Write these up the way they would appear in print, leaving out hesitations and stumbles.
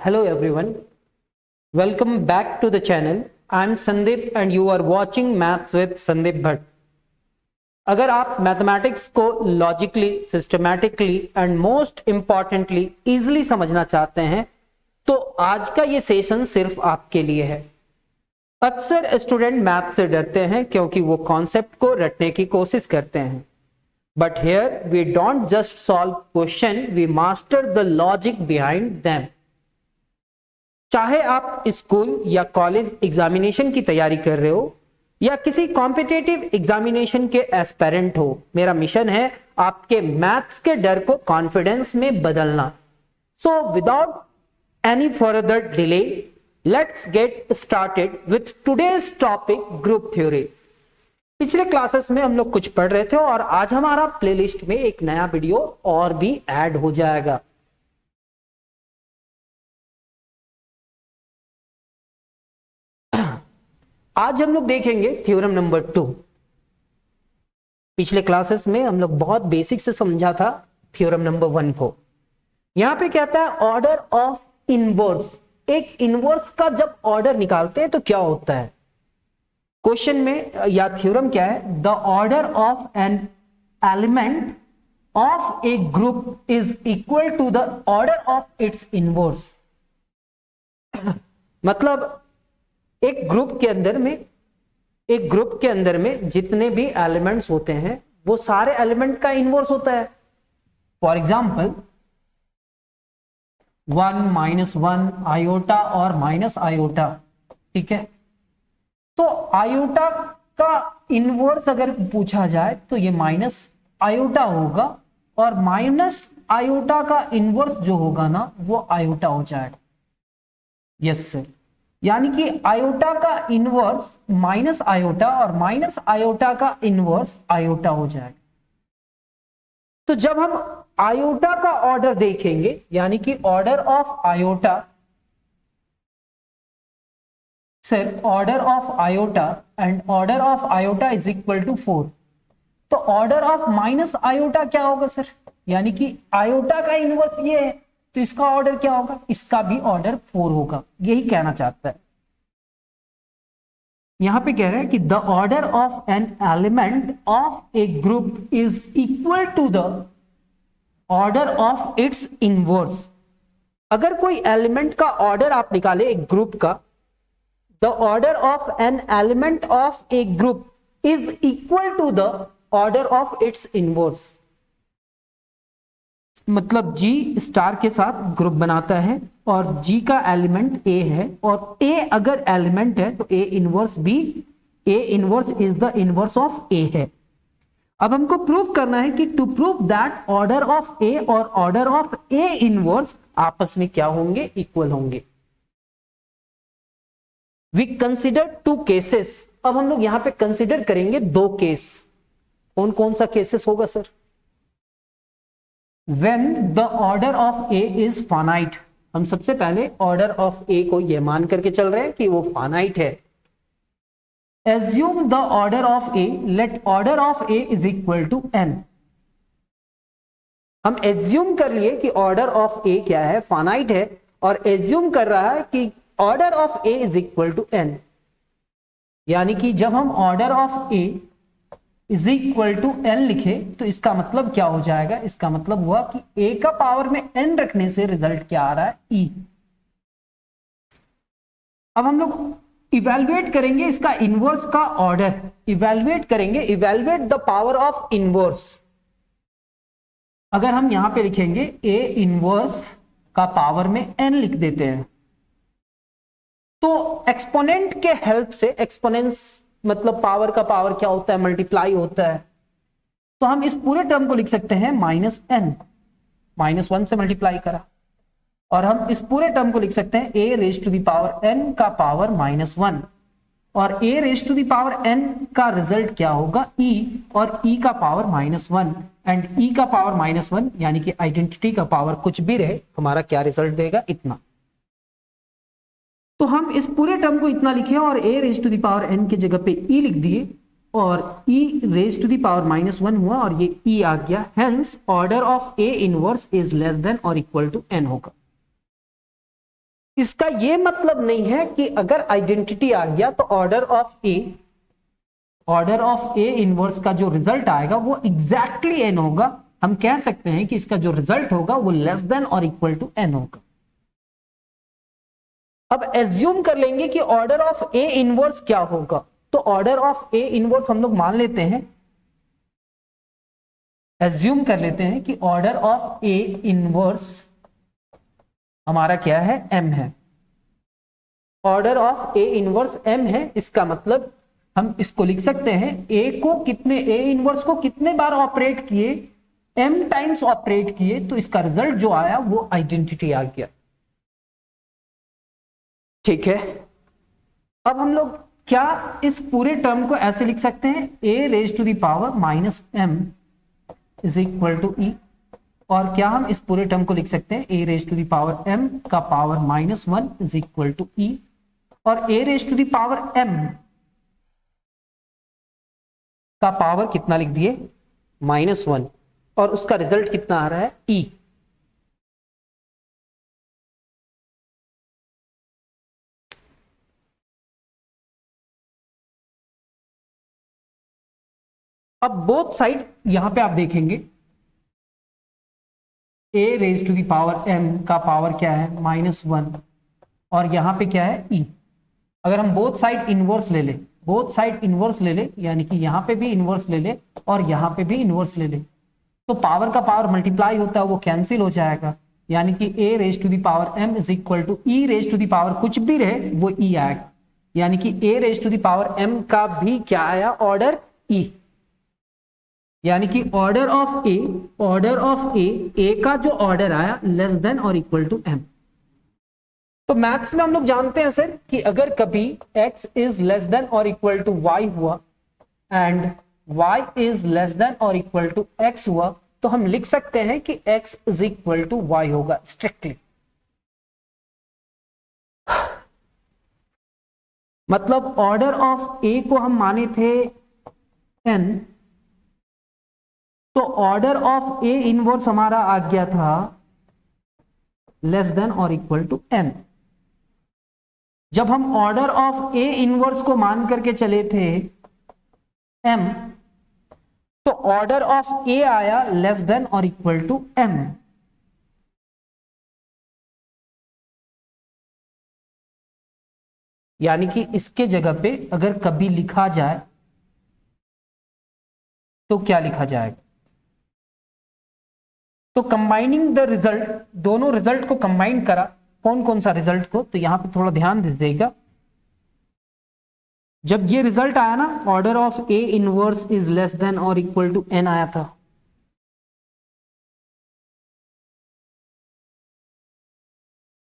Hello everyone, welcome back to the channel. I am Sandeep and you are watching Maths with Sandeep Bhatt. अगर आप mathematics को logically, systematically and most importantly easily समझना चाहते हैं तो आज का ये सेशन सिर्फ आपके लिए है। अक्सर स्टूडेंट मैथ से डरते हैं क्योंकि वो कॉन्सेप्ट को रटने की कोशिश करते हैं, but here we don't just solve question, we master the logic behind them. चाहे आप स्कूल या कॉलेज एग्जामिनेशन की तैयारी कर रहे हो या किसी कॉम्पिटिटिव एग्जामिनेशन के एस्पिरेंट हो, मेरा मिशन है आपके मैथ्स के डर को कॉन्फिडेंस में बदलना। So without any further delay let's get started with today's topic group theory. पिछले क्लासेस में हम लोग कुछ पढ़ रहे थे और आज हमारा प्लेलिस्ट में एक नया वीडियो और भी ऐड हो जाएगा। आज हम लोग देखेंगे थ्योरम नंबर 2। पिछले क्लासेस में हम लोग बहुत बेसिक से समझा था थ्योरम नंबर 1 को। यहां पे कहता है ऑर्डर ऑफ इनवर्स। एक इनवर्स का जब ऑर्डर निकालते हैं तो क्या होता है, क्वेश्चन में या थ्योरम क्या है, the order of an element of a group is equal to the order of its inverse. मतलब एक ग्रुप के अंदर में जितने भी एलिमेंट्स होते हैं वो सारे एलिमेंट का इनवर्स होता है। फॉर एग्जाम्पल 1 -1 आयोटा और माइनस आयोटा, ठीक है। तो आयोटा का इनवर्स अगर पूछा जाए तो ये माइनस आयोटा होगा और माइनस आयोटा का इनवर्स जो होगा ना वो आयोटा हो जाएगा। यस सर, यानी कि आयोटा का इनवर्स माइनस आयोटा और माइनस आयोटा का इनवर्स आयोटा हो जाएगा। तो जब हम आयोटा का ऑर्डर देखेंगे यानी कि order of iota, sir order of iota and order of iota is equal to 4। तो ऑर्डर ऑफ माइनस आयोटा क्या होगा सर, यानी कि आयोटा का इनवर्स ये है तो इसका ऑर्डर क्या होगा, इसका भी ऑर्डर 4 होगा। यही कहना चाहता है। यहां पे कह रहा है कि the order of an element of a group is equal to the order of its inverse. अगर कोई एलिमेंट का ऑर्डर आप निकाले एक ग्रुप का, the order of an element of a group is equal to the order of its inverse. मतलब G star के साथ ग्रुप बनाता है और जी का एलिमेंट ए है और ए अगर एलिमेंट है तो A inverse is the inverse of A है। अब हमको प्रूव करना है कि to prove that order of A और ऑर्डर ऑफ ए इनवर्स आपस में क्या होंगे, इक्वल होंगे। We consider 2 cases. अब हम लोग यहां पे कंसिडर करेंगे 2 केस। कौन कौन सा केसेस होगा sir? When the order of A is finite, हम सबसे पहले ऑर्डर ऑफ ए को यह मान करके चल रहे हैं कि वो फाइनाइट है। Assume the order of A, let order of A is equal to n। हम एज्यूम कर लिए कि ऑर्डर ऑफ ए क्या है, फाइनाइट है, और एज्यूम कर रहा है कि order of A is equal to n। यानी कि जब हम order of A is equal to n लिखे तो इसका मतलब क्या हो जाएगा, इसका मतलब हुआ कि a का पावर में n रखने से रिजल्ट क्या आ रहा है, e। अब हम लोग इवेलुएट करेंगे इसका इनवर्स का order, evaluate the power of inverse. अगर हम यहां पे लिखेंगे a इनवर्स का पावर में n लिख देते हैं तो एक्सपोनेंट के हेल्प से, एक्सपोनेंस मतलब पावर का पावर क्या होता है, मल्टीप्लाई होता है, तो हम इस पूरे टर्म को लिख सकते हैं -n, -1 से मल्टीप्लाई करा, और हम इस पूरे टर्म को लिख सकते हैं a raise to the power n का पावर -1, और a raise to the power n का रिजल्ट क्या होगा, e, और e का पावर -1, एंड e का पावर -1 यानी कि आइडेंटिटी का पावर कुछ भी रहे, हमारा क्या रिजल्ट देगा, इतना। तो हम इस पूरे टर्म को इतना लिखे और a raise to the power n की जगह पे e लिख दिए और e raise to the power -1 हुआ और ये e आ गया। Hence order of a inverse is less than और इक्वल टू n होगा। इसका ये मतलब नहीं है कि अगर आइडेंटिटी आ गया तो ऑर्डर ऑफ ए इनवर्स का जो रिजल्ट आएगा वो एग्जैक्टली एन होगा। हम कह सकते हैं कि इसका जो रिजल्ट होगा वो लेस देन और इक्वल टू एन होगा। अब एज्यूम कर लेंगे कि ऑर्डर ऑफ ए इनवर्स क्या होगा, तो ऑर्डर ऑफ ए इनवर्स हम लोग मान लेते हैं, एज्यूम कर लेते हैं कि ऑर्डर ऑफ ए इनवर्स हमारा क्या है, एम है। Order of A inverse M है, इसका मतलब हम इसको लिख सकते हैं ए इनवर्स को कितने बार ऑपरेट किए, एम टाइम्स ऑपरेट किए, तो इसका रिजल्ट जो आया वो आइडेंटिटी आ गया। ठीक है, अब हम लोग क्या इस पूरे टर्म को ऐसे लिख सकते हैं, A raise to the power minus M is equal to E, और क्या हम इस पूरे टर्म को लिख सकते हैं A raise to the power M का power minus one is equal to E, और A raise to the power M का पावर कितना लिख दिए, माइनस वन, और उसका रिजल्ट कितना आ रहा है, ई। अब बोथ साइड यहां पे आप देखेंगे A raise to the power M का पावर क्या है, माइनस वन, और यहां पे क्या है, ई। अगर हम बोथ साइड इनवर्स ले ले, बोथ साइड इनवर्स ले ले, यानी कि यहां पे भी इनवर्स ले ले और यहां पे भी इनवर्स ले ले, तो पावर का पावर मल्टीप्लाई होता है वो कैंसिल हो जाएगा, यानी कि A raise to the power M is equal to E raise to the power कुछ भी रहे वो ई आएगा, यानी कि A raise to the power M का भी क्या आया, ऑर्डर ई, यानी कि ऑर्डर ऑफ ए का जो ऑर्डर आया लेस देन और इक्वल टू एम। तो मैथ्स में हम लोग जानते हैं सर कि अगर कभी x इज लेस देन और इक्वल टू y हुआ and y is less than और इक्वल टू x हुआ, तो हम लिख सकते हैं कि x is equal to y होगा स्ट्रिक्टली। मतलब ऑर्डर ऑफ a को हम माने थे n, तो ऑर्डर ऑफ ए इनवर्स हमारा आ गया था लेस देन और इक्वल टू n। जब हम ऑर्डर ऑफ ए इनवर्स को मान करके चले थे m, तो ऑर्डर ऑफ ए आया लेस देन और इक्वल टू m। यानी कि इसके जगह पे अगर कभी लिखा जाए तो क्या लिखा जाएगा, तो कंबाइनिंग द रिजल्ट, दोनों रिजल्ट को कंबाइन करा, कौन कौन सा रिजल्ट को, तो यहां पे थोड़ा ध्यान दीजिएगा। जब ये रिजल्ट आया ना, order of A inverse is less than और इक्वल टू एन आया था,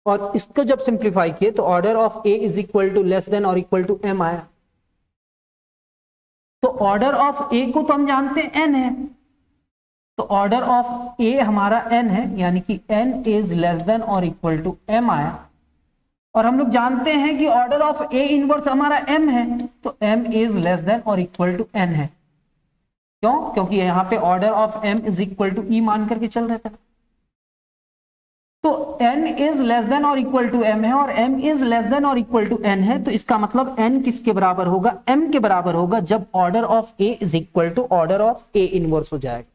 और इसको जब सिंप्लीफाई किए तो order of A is equal to less than और इक्वल टू एम आया। तो ऑर्डर ऑफ ए को तो हम जानते हैं एन है, तो ऑर्डर ऑफ ए हमारा n है, यानी कि n इज लेस देन और इक्वल टू m आया, और हम लोग जानते हैं कि ऑर्डर ऑफ ए इनवर्स हमारा m है, तो m इज लेस देन और इक्वल टू n है। क्यों? क्योंकि यहां पे order of m is equal to e मान करके चल रहा था, तो n इज लेस देन और इक्वल टू m है और m इज लेस देन और इक्वल टू n है, तो इसका मतलब n किसके बराबर होगा, m के बराबर होगा, जब order of a is equal to order of a inverse हो जाएगा।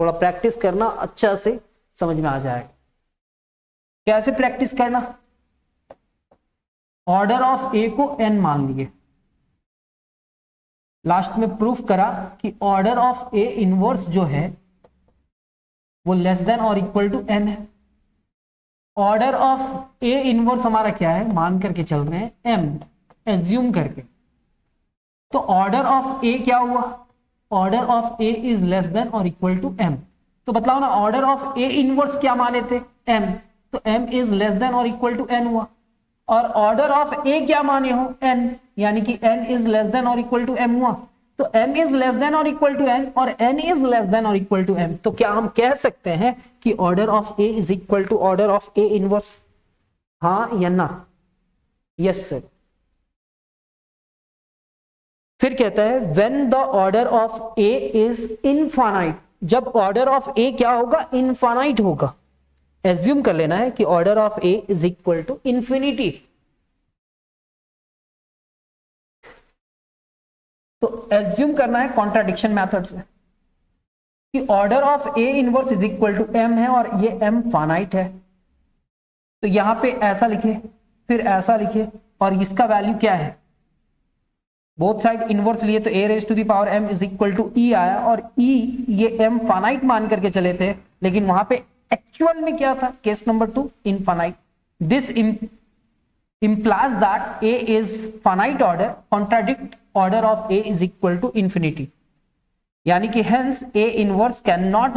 थोड़ा प्रैक्टिस करना, अच्छा से समझ में आ जाएगा। कैसे प्रैक्टिस करना, ऑर्डर ऑफ ए को n मान लिए, लास्ट में प्रूफ करा कि ऑर्डर ऑफ ए इनवर्स जो है वो लेस देन और इक्वल टू n है। ऑर्डर ऑफ ए इनवर्स हमारा क्या है, मान करके चल रहे हैं m, एज्यूम करके, तो ऑर्डर ऑफ ए क्या हुआ, order of A is less than और इक्वल टू m। तो बताओ ना, ऑर्डर ऑफ ए इनवर्स क्या माने थे, m, तो m इज लेस देन और इक्वल टू n हुआ, और ऑर्डर ऑफ ए क्या माने हो, n, यानी कि n इज लेस देन और इक्वल टू m हुआ, तो m इज लेस देन और इक्वल टू n और n इज लेस देन और इक्वल टू m। तो क्या हम कह सकते हैं कि order of A is equal to order of A inverse, हाँ या ना? Yes sir. फिर कहता है when the order of A is infinite, जब ऑर्डर ऑफ ए क्या होगा, इनफाइनाइट होगा, एज्यूम कर लेना है कि order of A is equal to infinity. तो एज्यूम करना है कॉन्ट्राडिक्शन मेथड से कि order of A inverse is equal to M है और ये एम फाइनाइट है। तो यहां पे ऐसा लिखे, फिर ऐसा लिखे, और इसका वैल्यू क्या है, बोथ साइड इनवर्स लिए तो A raise to the power M is equal to E आया, और ई ये एम फाइनाइट मान करके चले थे, लेकिन वहां पे एक्चुअल में क्या था, case number 2 infinite. This implies that a is finite order, contradict order of a is equal to infinity, यानी कि hence a inverse cannot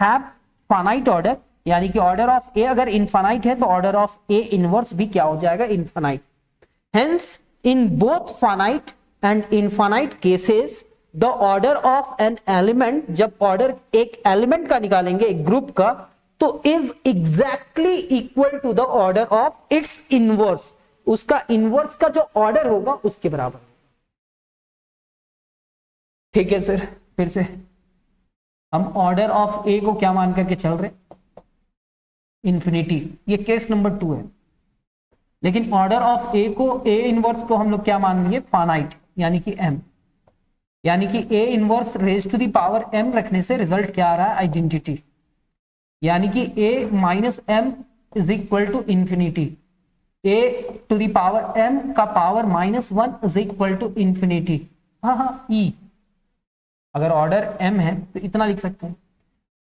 have finite order, यानी कि order of a अगर infinite है तो order of a inverse भी क्या हो जाएगा, infinite। hence in both finite and infinite cases the order of an element, जब order एक element का निकालेंगे एक ग्रुप का, तो is exactly equal to the order of its inverse, उसका इनवर्स का जो ऑर्डर होगा उसके बराबर। ठीक है सर, फिर से हम ऑर्डर ऑफ ए को क्या मान करके चल रहे, इंफिनिटी, ये केस नंबर 2 है। लेकिन ऑर्डर ऑफ ए को, ए इनवर्स को हम लोग क्या मान लेंगे, फाइनाइट, यानी कि एम, यानी कि A inverse raise to the power M रखने से रिजल्ट क्या आ रहा है, आइडेंटिटी, यानी कि A minus M is equal to infinity, a to the power m का power -1 is equal to infinity. हाँ, e अगर ऑर्डर m है तो इतना लिख सकते हैं।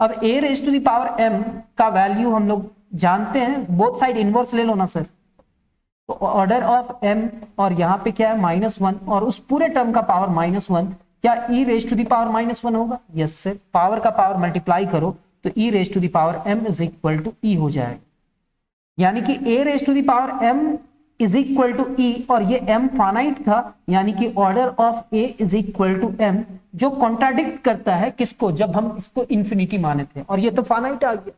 अब a raise to the power m का वैल्यू हम लोग जानते हैं, बोथ साइड इनवर्स ले लो ना सर, तो ऑर्डर ऑफ m और यहाँ पे क्या है -1, और उस पूरे टर्म का पावर -1, क्या e raise to the power -1 होगा, यस सर, पावर का पावर मल्टीप्लाई करो तो e raise to the power m is equal to e हो जाएगा, यानी कि a raise to the power m is equal to e, और ये m फाइनाइट था, यानी कि order of a is equal to m, जो कॉन्ट्राडिक्ट करता है किसको, जब हम इसको इंफिनिटी माने थे, और ये तो फाइनाइट आ गया।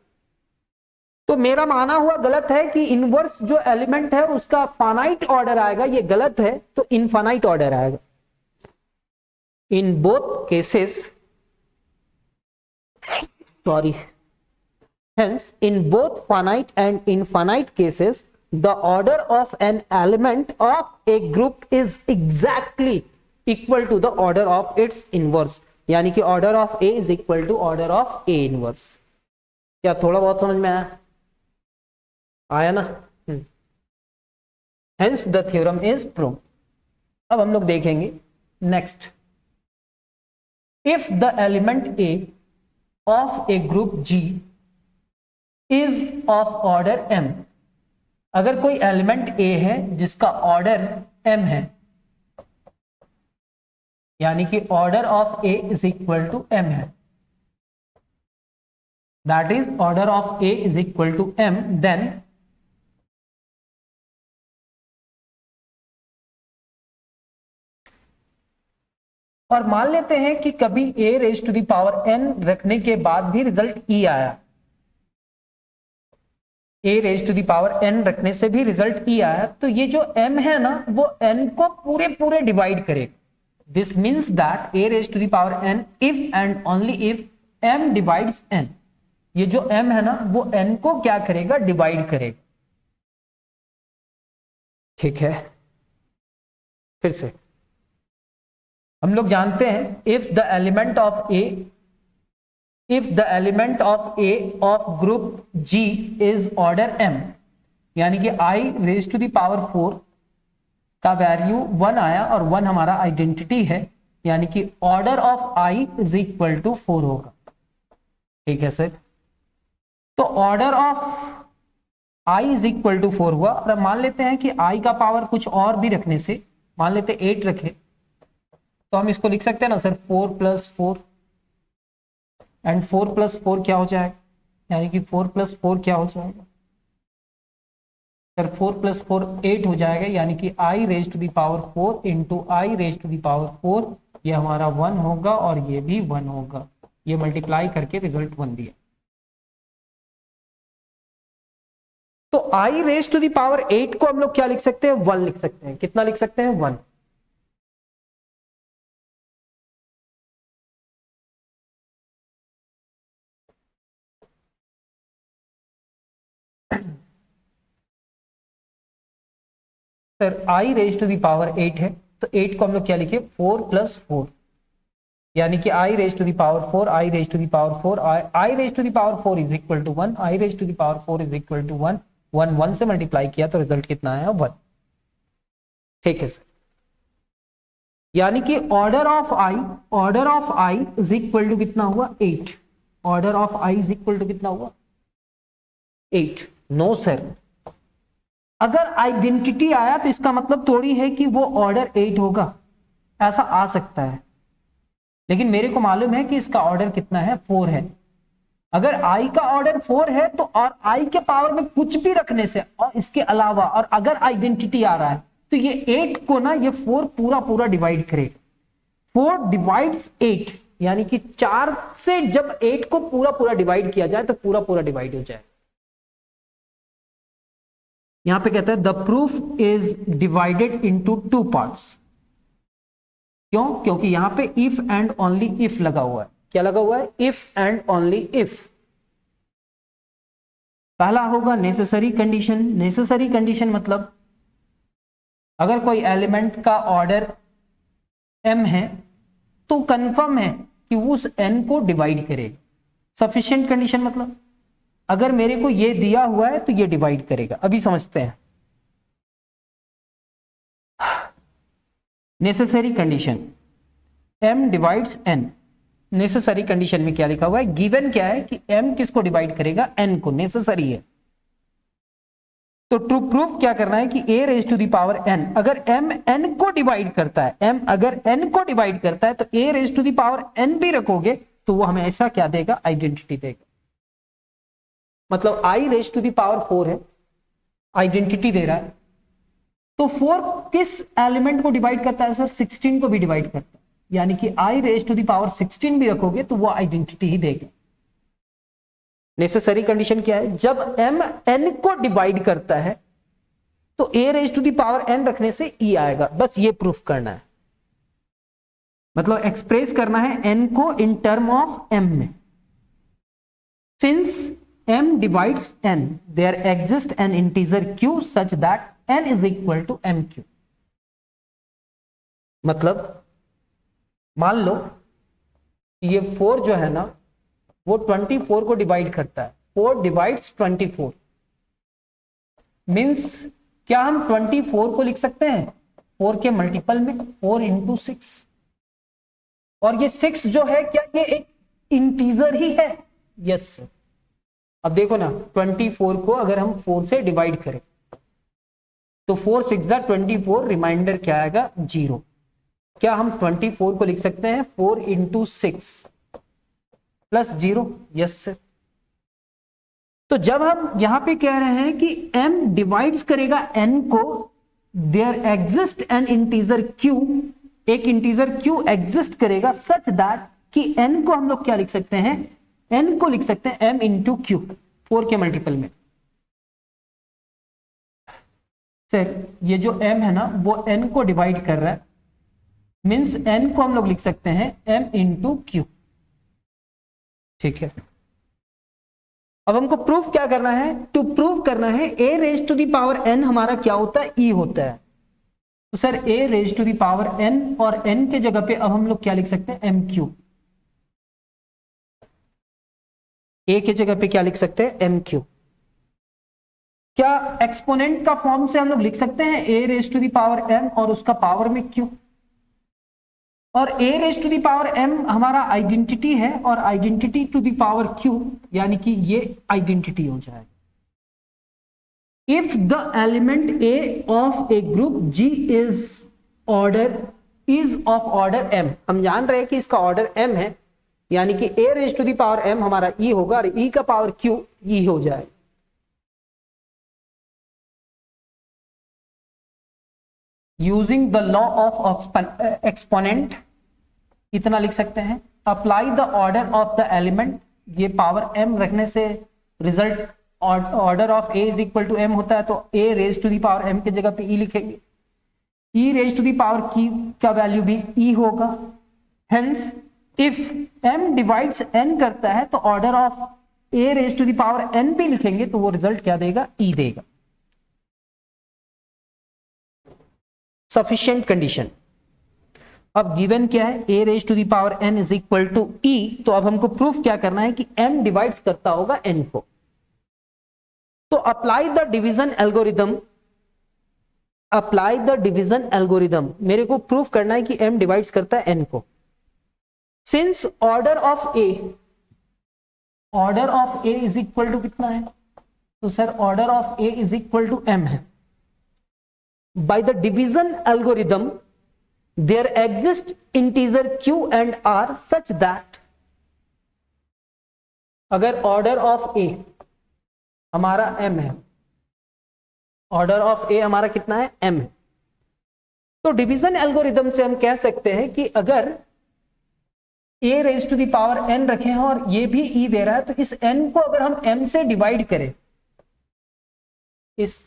तो मेरा माना हुआ गलत है कि इनवर्स जो एलिमेंट है उसका फाइनाइट ऑर्डर आएगा, ये गलत है, तो इनफाइनाइट ऑर्डर आएगा। In both cases, sorry, hence in both finite and infinite cases the order of an element of a group is exactly equal to the order of its inverse, यानी कि order of a is equal to order of a inverse। क्या थोड़ा बहुत समझ में आया ना? hence the theorem is proved। अब हम लोग देखेंगे next, if the element a of a group G is of order m, अगर कोई एलिमेंट a है जिसका ऑर्डर m है, यानी कि order of a is equal to m है, that is order of a is equal to m, then और मान लेते हैं कि कभी a raise to the power n रखने के बाद भी रिजल्ट e आया, a raise to the power n रखने से भी रिजल्ट e आया, तो ये जो m है ना वो n को पूरे पूरे डिवाइड करेगा। This means that a raise to the power n if and only if m divides n, ये जो m है ना वो n को क्या करेगा, डिवाइड करेगा। ठीक है, फिर से हम लोग जानते हैं if the element of a, if the element of a of group G is order m, यानी कि i raised to the power 4 का वैल्यू 1 आया और 1 हमारा आइडेंटिटी है, यानी कि order of i is equal to 4 होगा। ठीक है सर, तो order of i is equal to 4 हुआ, और मान लेते हैं कि i का पावर कुछ और भी रखने से, मान लेते 8 रखे, तो हम इसको लिख सकते हैं ना सर 4 + 4, एंड 4 + 4 क्या हो जाएगा, यानी कि 4 + 4 क्या हो जाएगा सर, 4 + 4 8 हो जाएगा, यानी कि i raise to the power 4 into i raise to the power 4, ये हमारा 1 होगा और ये भी 1 होगा, ये मल्टीप्लाई करके रिजल्ट 1 दिया। तो i raise to the power 8 को हम लोग क्या लिख सकते हैं, 1 लिख सकते हैं। कितना लिख सकते हैं, 1। Sir I raise to the power 8 है, तो 8 को हम लोग क्या लिखे 4 + 4, यानी कि I raise to the power 4, I raise to the power 4, I raise to the power 4 is equal to 1, I raise to the power 4 is equal to 1, 1 1 से मल्टीप्लाई किया तो रिजल्ट कितना आया 1। ठीक है सर, यानी कि order of I is equal to कितना हुआ 8, order of I is equal to कितना हुआ 8। नो सर, अगर आइडेंटिटी आया तो इसका मतलब थोड़ी है कि वो ऑर्डर 8 होगा, ऐसा आ सकता है, लेकिन मेरे को मालूम है कि इसका ऑर्डर कितना है 4 है। अगर आई का ऑर्डर 4 है तो और आई के पावर में कुछ भी रखने से और इसके अलावा और अगर आइडेंटिटी आ रहा है तो ये 8 को ना ये 4 पूरा डिवाइड करेगा। 4 डिवाइड्स 8, यानी कि 4 से जब 8 को पूरा डिवाइड किया जाए तो पूरा डिवाइड हो जाए। यहां पे कहता है the proof is divided into 2 parts. क्यों? क्योंकि यहां पे इफ एंड ओनली इफ लगा हुआ है। क्या लगा हुआ है? If and only if. पहला होगा नेसेसरी कंडीशन। नेसेसरी कंडीशन मतलब अगर कोई एलिमेंट का ऑर्डर m है तो कंफर्म है कि उस n को डिवाइड करेगा। सफिशिएंट कंडीशन मतलब अगर मेरे को ये दिया हुआ है तो ये डिवाइड करेगा। अभी समझते हैं necessary condition, m divides n। Necessary condition में क्या लिखा हुआ है? गिवन क्या है कि m किसको डिवाइड करेगा? n को। नेसेसरी है तो ट्रू प्रूफ क्या करना है कि a raise to the power n, अगर m n को डिवाइड करता है, m अगर n को डिवाइड करता है तो a raise to the power n भी रखोगे तो वो हमेशा क्या देगा? आइडेंटिटी देगा। मतलब i raise to the power 4 है, आइडेंटिटी दे रहा है, तो 4 किस एलिमेंट को डिवाइड करता है सर? 16 को भी डिवाइड करता है, यानी कि i raise to the power 16 भी रखोगे तो वो आइडेंटिटी ही देगा। नेसेसरी कंडीशन क्या है? जब m n को डिवाइड करता है तो a raise to the power n रखने से e आएगा। बस ये प्रूफ करना है, मतलब एक्सप्रेस करना है n को इन टर्म ऑफ m में। Since m divides n, there exists an integer q such that n is equal to mq। मतलब मान लो ये 4 जो है ना वो 24 को डिवाइड करता है। 4 डिवाइड्स 24 मीन्स क्या हम 24 को लिख सकते हैं 4 के मल्टीपल में? 4 इंटू 6। और ये 6 जो है क्या ये एक इंटीजर ही है? Yes sir. अब देखो ना 24 को अगर हम 4 से डिवाइड करें तो 4 6 24, रिमाइंडर क्या आएगा? 0। क्या हम 24 को लिख सकते हैं 4 इंटू 6 प्लस 0? Yes sir. तो जब हम यहां पे कह रहे हैं कि m डिवाइड्स करेगा n को, there exist an integer q, एक इंटीजर q एग्जिस्ट करेगा सच दैट कि n को हम लोग क्या लिख सकते हैं? n को लिख सकते हैं m इंटू क्यू, 4 के मल्टीपल में। सर ये जो m है ना वो n को डिवाइड कर रहा है, मीन्स n को हम लोग लिख सकते हैं m इंटू क्यू। ठीक है, अब हमको प्रूफ क्या करना है? टू प्रूव करना है a raise to the power n हमारा क्या होता है? e होता है। तो sir a raise to the power n और n के जगह पे अब हम लोग क्या लिख सकते हैं? m Q. a के जगह पे क्या लिख सकते हैं? m q. क्या एक्सपोनेंट का फॉर्म से हम लोग लिख सकते हैं a raise to the power m और उसका पावर में q? और a raise to the power m हमारा आइडेंटिटी है और identity to the power q, यानी कि ये आइडेंटिटी हो जाएगा। If the element a of a group g is of order m, हम जान रहे हैं कि इसका ऑर्डर m है, यानी कि a raise to the power m हमारा e होगा और e का पावर q e हो जाएगा। Using the law of exponent इतना लिख सकते हैं। Apply the order of the element, ये पावर m रखने से result order of a is equal to m होता है, तो a raise to the power m के जगह पे e लिखेंगे। e raise to the power की का वैल्यू भी e होगा। Hence if m divides n करता है तो order of a raise to the power n भी लिखेंगे तो वो रिजल्ट क्या देगा? e देगा। Sufficient condition. अब गिवन क्या है, a raise to the power n is equal to e, तो अब हमको प्रूफ क्या करना है कि m डिवाइड्स करता होगा n को। तो apply the division algorithm, apply the division algorithm, मेरे को प्रूफ करना है कि m डिवाइड्स करता है n को। Since order of a, order of a is equal to कितना है, तो sir order of a is equal to m है। By the division algorithm there exist integer q and r such that, अगर order of a हमारा m है, order of a हमारा कितना है, m है, तो डिवीजन एल्गोरिदम से हम कह सकते हैं कि अगर a raise to the power n रखे हैं और ये भी e दे रहा है, तो इस n को अगर हम m से डिवाइड करें, इस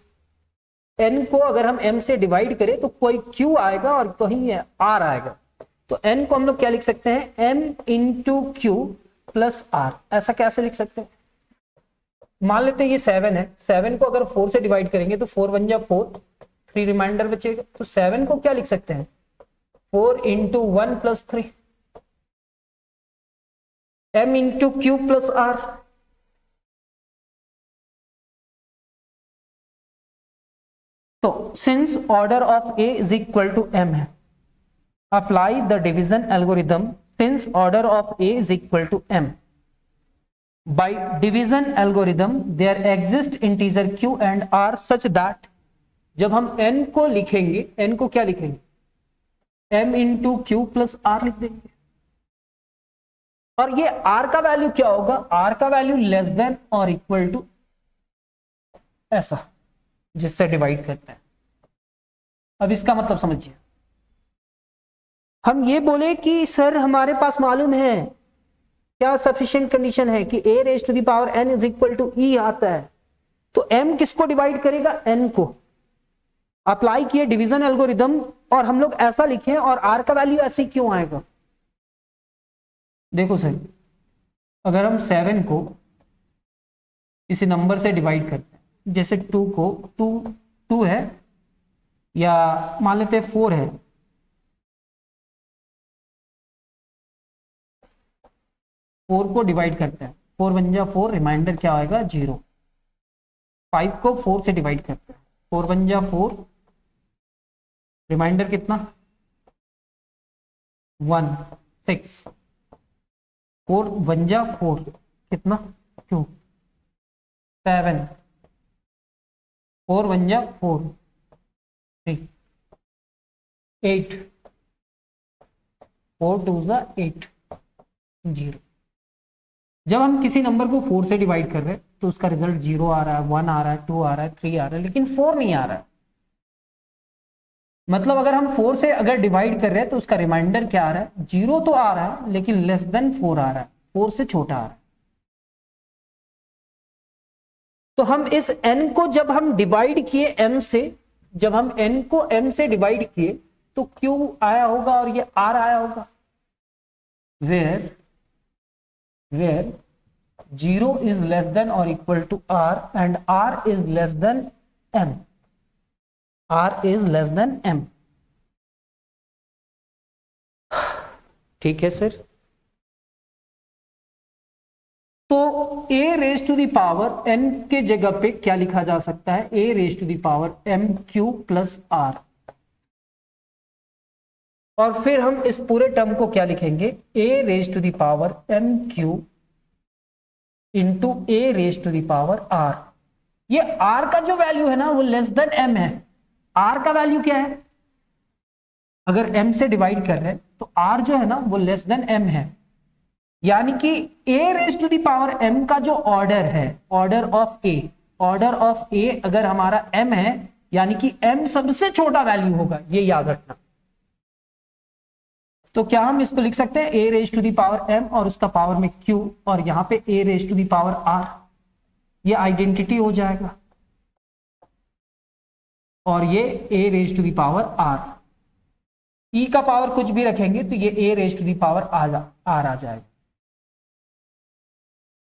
n को अगर हम m से डिवाइड करें तो कोई q आएगा और कहीं r आएगा। तो n को हम लोग क्या लिख सकते हैं, m into q plus r। ऐसा कैसे लिख सकते हैं, मान लेते हैं ये 7 है, 7 को अगर 4 से डिवाइड करेंगे तो 4 1 जा 4, 3 रिमाइंडर बचेगा, तो 7 को क्या लिख सकते हैं, 4 into 1 plus 3, m into q plus r। तो since order of a is equal to m है, apply the division algorithm since order of a is equal to m। By division algorithm there exist integer q and r such that, जब हम n को लिखेंगे, n को क्या लिखेंगे, m into q plus r लिख देंगे, और ये r का वैल्यू क्या होगा, r का वैल्यू लेस देन और इक्वल टू ऐसा, जिससे डिवाइड करते हैं। अब इसका मतलब समझिए, हम ये बोले कि सर हमारे पास मालूम है क्या सफिशिएंट कंडीशन है कि a raise to the power n is equal to e आता है, तो m किसको डिवाइड करेगा, n को। अप्लाई किए डिवीजन एल्गोरिदम और हम लोग ऐसा लिखे, और r का वैल्यू ऐसे क्यों आएगा, देखो सर, अगर हम 7 को किसी नंबर से डिवाइड करते हैं, जैसे 2 को 2 है, या मान लेते हैं 4 है, 4 को डिवाइड करते हैं, 4 1 जा 4, रिमाइंडर क्या आएगा 0। 5 को 4 से डिवाइड करते हैं, 4 1 जा 4, रिमाइंडर कितना 1 6, 4 1 जा 4 कितना 2 7, 4 1 जा 4 3 8, 4 2 जा 8 0। जब हम किसी नंबर को 4 से डिवाइड कर रहे हैं तो उसका रिजल्ट 0 आ रहा है, 1 आ रहा है, 2 आ रहा है, 3 आ रहा है, लेकिन 4 नहीं आ रहा है। मतलब अगर हम 4 से अगर डिवाइड कर रहे हैं तो उसका रिमाइंडर क्या आ रहा है, 0 तो आ रहा है लेकिन लेस देन 4 आ रहा है, 4 से छोटा आ रहा है। तो हम इस n को जब हम डिवाइड किए m से, जब हम n को m से डिवाइड किए तो q आया होगा और ये r आया होगा, where 0 is less than or equal to r and r is less than m, r is less than m। ठीक है सर, तो a raise to the power n के जगह पे क्या लिखा जा सकता है, a raise to the power m q plus r, और फिर हम इस पूरे टर्म को क्या लिखेंगे, a raise to the power m q into a raise to the power r। ये r का जो वैल्यू है ना वो लेस देन m है, r का वैल्यू क्या है, अगर m से डिवाइड कर रहे हैं तो r जो है ना वो लेस देन m है, यानी कि a raise to the power m का जो ऑर्डर है, order of a, order of a अगर हमारा m है, यानी कि m सबसे छोटा वैल्यू होगा, ये याद रखना। तो क्या हम इसको लिख सकते हैं a raise to the power m और उसका पावर में q, और यहां पे a raise to the power r, ये आइडेंटिटी हो जाएगा, और ये a raise to the power r, e का पावर कुछ भी रखेंगे तो ये a raise to the power r आ जाएगा,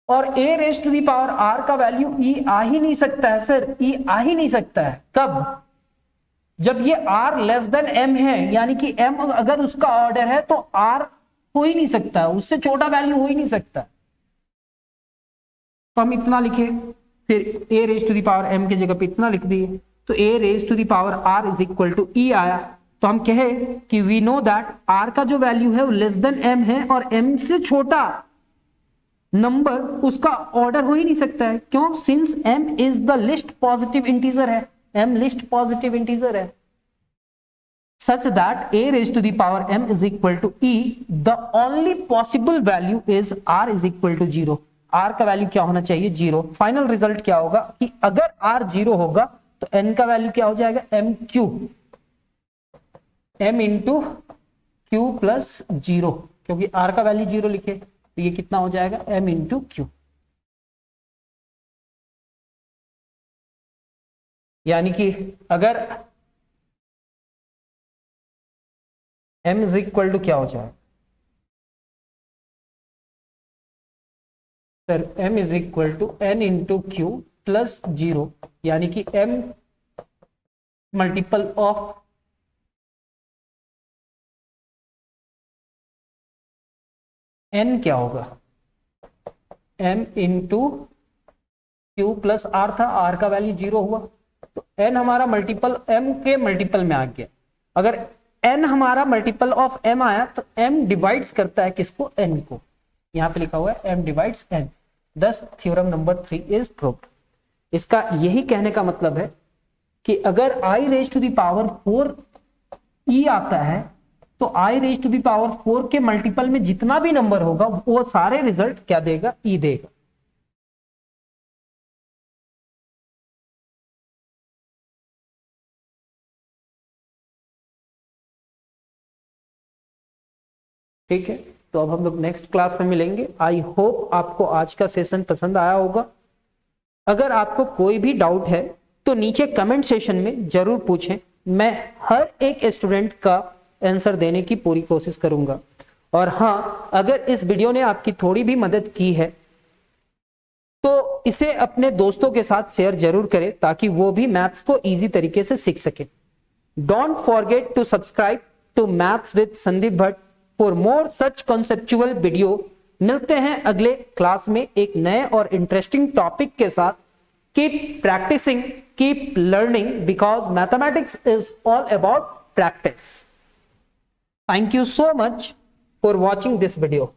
और a raise to the power r का वैल्यू e आ ही नहीं सकता है सर, e आ ही नहीं सकता है, कब, जब ये r लेस देन m है, यानी कि m अगर उसका ऑर्डर है तो r हो ही नहीं सकता, उससे छोटा वैल्यू हो ही नहीं सकता। तो हम इतना लिखे, फिर a raise to the power m की जगह पे इतना लिख दिए, तो a raise to the power r is equal to e आया। तो हम कहे कि वी नो दैट r का जो वैल्यू है वो लेस देन m है, और m से छोटा नंबर उसका ऑर्डर हो ही नहीं सकता है। क्यों? Since m is the least positive integer है, m लिस्ट पॉजिटिव इंटीजर है, such that a raised to the power m is equal to e, the only possible value is r is equal to 0। r का value क्या होना चाहिए? 0। Final result क्या होगा कि अगर r 0 होगा तो n का वैल्यू क्या हो जाएगा? m Q, m into q plus 0, क्योंकि r का वैल्यू 0 लिखे तो ये कितना हो जाएगा? m into Q. यानी कि अगर m इज इक्वल टू क्या हो जाएगा sir? m is equal to n into q plus 0, यानी कि m मल्टीपल ऑफ n क्या होगा? m into q plus r था, r का वैल्यू 0 हुआ तो n हमारा मल्टीपल m के मल्टीपल में आ गया। अगर n हमारा मल्टीपल ऑफ m आया तो m डिवाइड्स करता है किसको? n को। यहां पे लिखा हुआ है m divides n। Thus theorem number 3 is proved. इसका यही कहने का मतलब है कि अगर i raise to the power 4 e आता है तो i raise to the power 4 के मल्टीपल में जितना भी नंबर होगा वो सारे रिजल्ट क्या देगा? e देगा। ठीक है, तो अब हम लोग नेक्स्ट क्लास में मिलेंगे। आई होप आपको आज का सेशन पसंद आया होगा। अगर आपको कोई भी डाउट है तो नीचे कमेंट सेशन में जरूर पूछें, मैं हर एक स्टूडेंट का आंसर देने की पूरी कोशिश करूंगा। और हाँ, अगर इस वीडियो ने आपकी थोड़ी भी मदद की है तो इसे अपने दोस्तों के साथ शेयर जरूर करें ताकि वो भी मैथ्स को इजी तरीके से सीख सके। Don't forget to subscribe to maths with Sandeep Bhatt for more such conceptual video. मिलते हैं अगले क्लास में एक नए और इंटरेस्टिंग टॉपिक के साथ। Keep practising, keep learning, because mathematics is all about practice. Thank you so much for watching this video.